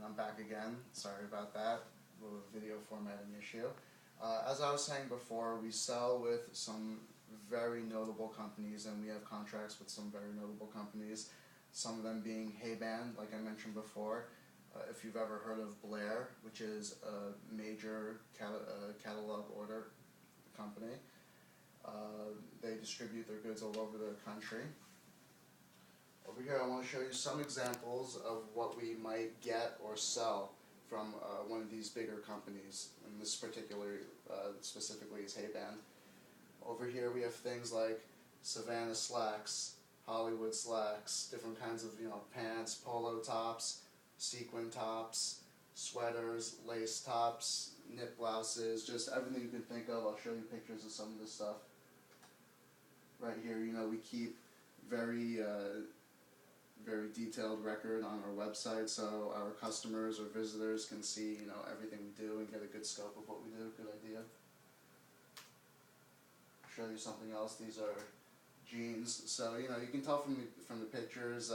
and I'm back again. Sorry about that, a little video formatting issue. As I was saying before, we sell with some very notable companies, and we have contracts with some very notable companies, some of them being Hey-Band, like I mentioned before. If you've ever heard of Blair, which is a major catalog order company, they distribute their goods all over the country. Over here I want to show you some examples of what we might get or sell from one of these bigger companies, and this particular specifically is Hey-Band. Over here we have things like Savannah slacks, Hollywood slacks, different kinds of pants, polo tops, sequin tops, sweaters, lace tops, knit blouses, just everything you can think of. I'll show you pictures of some of this stuff. Right here, we keep very detailed record on our website, so our customers or visitors can see everything we do and get a good scope of what we do. Good idea. I'll show you something else. These are jeans. So you can tell from the pictures,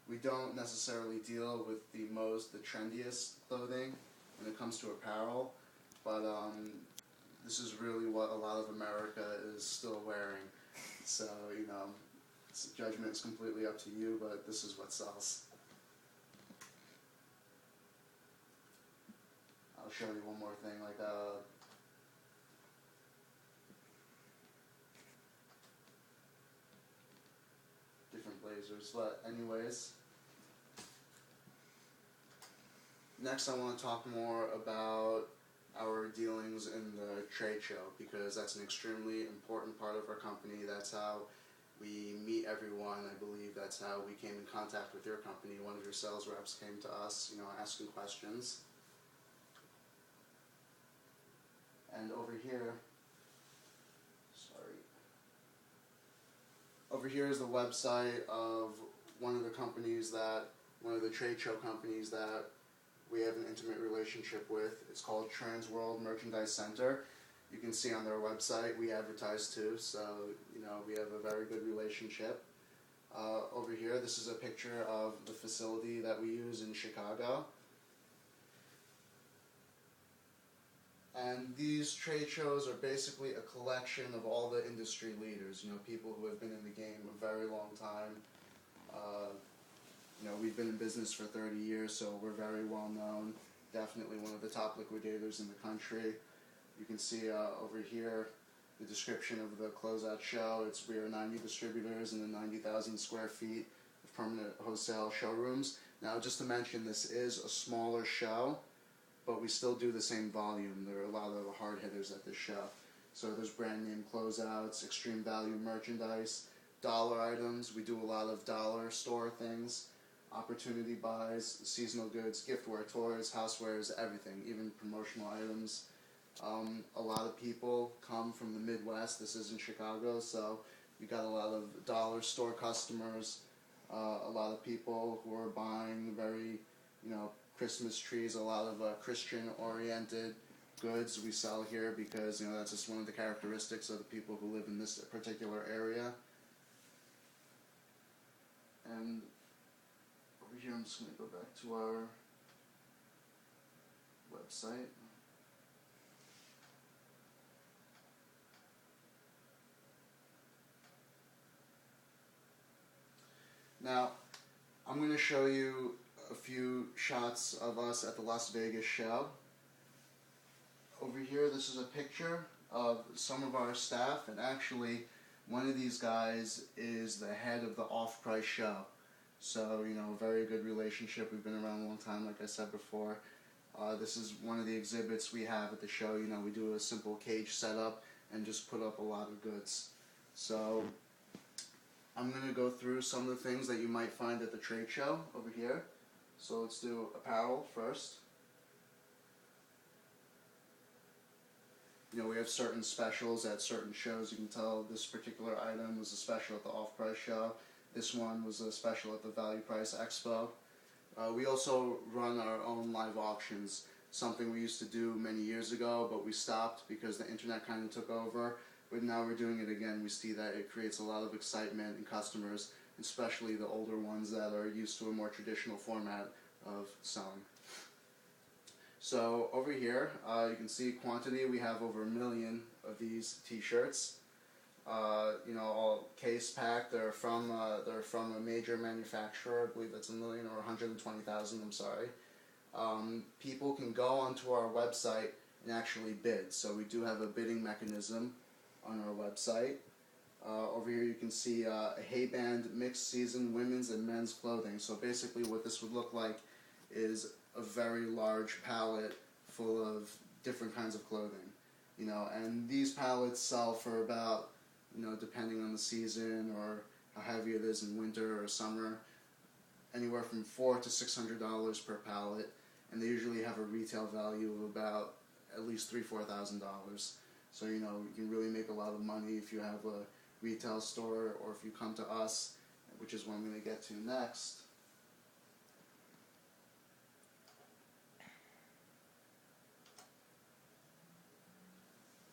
we don't necessarily deal with the trendiest clothing when it comes to apparel, but this is really what a lot of America is still wearing. So judgment is completely up to you, but this is what sells. I'll show you one more thing, like different blazers. But anyways, next I want to talk more about our dealings in the trade show, because that's an extremely important part of our company. That's how we meet everyone. I believe that's how we came in contact with your company. One of your sales reps came to us, asking questions. And over here is the website of one of the trade show companies that we have an intimate relationship with. It's called Trans World Merchandise Center. You can see on their website we advertise too, so we have a very good relationship. Over here, this is a picture of the facility that we use in Chicago. And these trade shows are basically a collection of all the industry leaders, people who have been in the game a very long time. We've been in business for 30 years, so we're very well known. Definitely one of the top liquidators in the country. You can see over here the description of the closeout show. We are 90 distributors and 90,000 square feet of permanent wholesale showrooms. Now, just to mention, this is a smaller show, but we still do the same volume. There are a lot of hard hitters at this show. So there's brand name closeouts, extreme value merchandise, dollar items. We do a lot of dollar store things, opportunity buys, seasonal goods, giftware, toys, housewares, everything, even promotional items. A lot of people come from the Midwest. This is in Chicago, so we got a lot of dollar store customers, a lot of people who are buying very, Christmas trees, a lot of Christian-oriented goods we sell here, because that's just one of the characteristics of the people who live in this particular area. And over here, I'm just going to go back to our website. Now, I'm going to show you a few shots of us at the Las Vegas show. Over here, this is a picture of some of our staff, and actually, one of these guys is the head of the Off-Price show. So, very good relationship. We've been around a long time, like I said before. This is one of the exhibits we have at the show. We do a simple cage setup and just put up a lot of goods. So, I'm going to go through some of the things that you might find at the trade show over here. So let's do apparel first. We have certain specials at certain shows. You can tell this particular item was a special at the Off-Price show. This one was a special at the Value Price Expo. We also run our own live auctions, something we used to do many years ago, but we stopped because the internet kind of took over. But now we're doing it again. We see that it creates a lot of excitement in customers, especially the older ones that are used to a more traditional format of selling. So over here, you can see quantity. We have over 1 million of these T-shirts. All case packed. They're from a major manufacturer. I believe that's 1 million or 120,000. I'm sorry. People can go onto our website and actually bid. So we do have a bidding mechanism on our website. Over here you can see a Hayband mixed season women's and men's clothing. So basically what this would look like is a very large pallet full of different kinds of clothing. And these pallets sell for about, depending on the season or how heavy it is in winter or summer, anywhere from $400 to $600 per pallet, and they usually have a retail value of about at least $3,000 to $4,000. So you can really make a lot of money if you have a retail store, or if you come to us, which is what I'm going to get to next.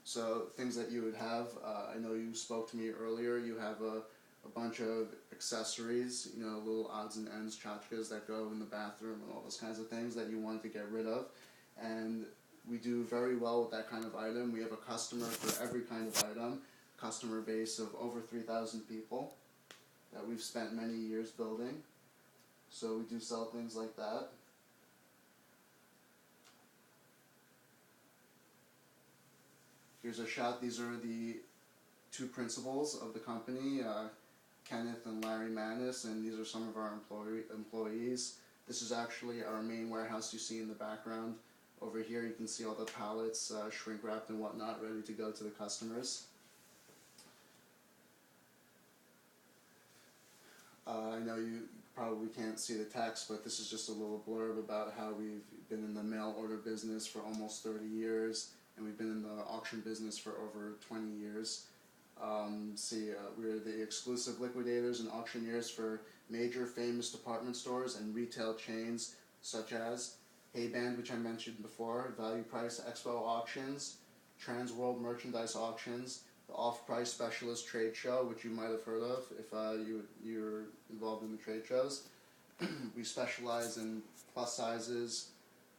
So things that you would have, I know you spoke to me earlier, you have a bunch of accessories, little odds and ends, tchotchkes that go in the bathroom and all those kinds of things that you wanted to get rid of. And we do very well with that kind of item. We have a customer for every kind of item, customer base of over 3,000 people that we've spent many years building. So we do sell things like that. Here's a shot. These are the two principals of the company, Kenneth and Larry Manis, and these are some of our employees. This is actually our main warehouse you see in the background. Over here you can see all the pallets, shrink wrapped and whatnot, ready to go to the customers. I know you probably can't see the text, but this is just a little blurb about how we've been in the mail order business for almost 30 years, and we've been in the auction business for over 20 years. We're the exclusive liquidators and auctioneers for major famous department stores and retail chains such as Hayband, which I mentioned before, Value Price Expo Auctions, Trans World Merchandise Auctions, the Off-Price Specialist Trade Show, which you might have heard of if you're involved in the trade shows. We specialize in plus sizes,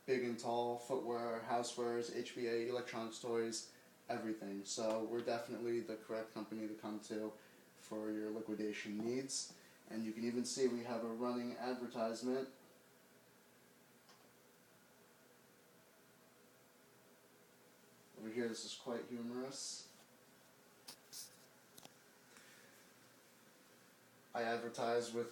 big and tall, footwear, housewares, HBA, electronics, toys, everything. So we're definitely the correct company to come to for your liquidation needs. And you can even see we have a running advertisement. Over here, this is quite humorous. I advertise with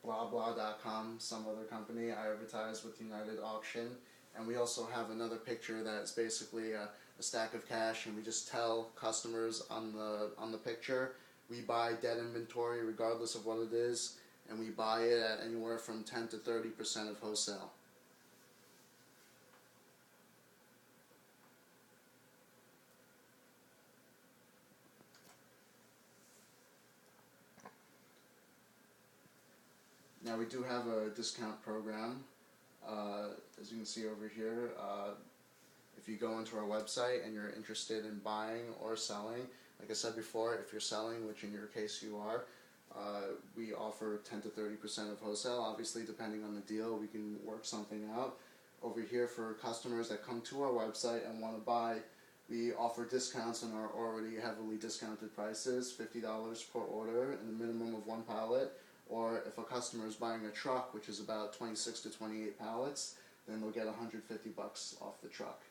BlaBla.com, some other company. I advertise with United Auction. And we also have another picture that's basically a stack of cash, and we just tell customers on the picture, we buy dead inventory regardless of what it is, and we buy it at anywhere from 10 to 30% of wholesale. Now we do have a discount program, as you can see over here. If you go into our website and you're interested in buying or selling, like I said before, if you're selling, which in your case you are, we offer 10 to 30% of wholesale. Obviously, depending on the deal, we can work something out. Over here, for customers that come to our website and want to buy, we offer discounts on our already heavily discounted prices, $50 per order and a minimum of 1 pallet. Or if a customer is buying a truck, which is about 26 to 28 pallets, then they'll get $150 off the truck.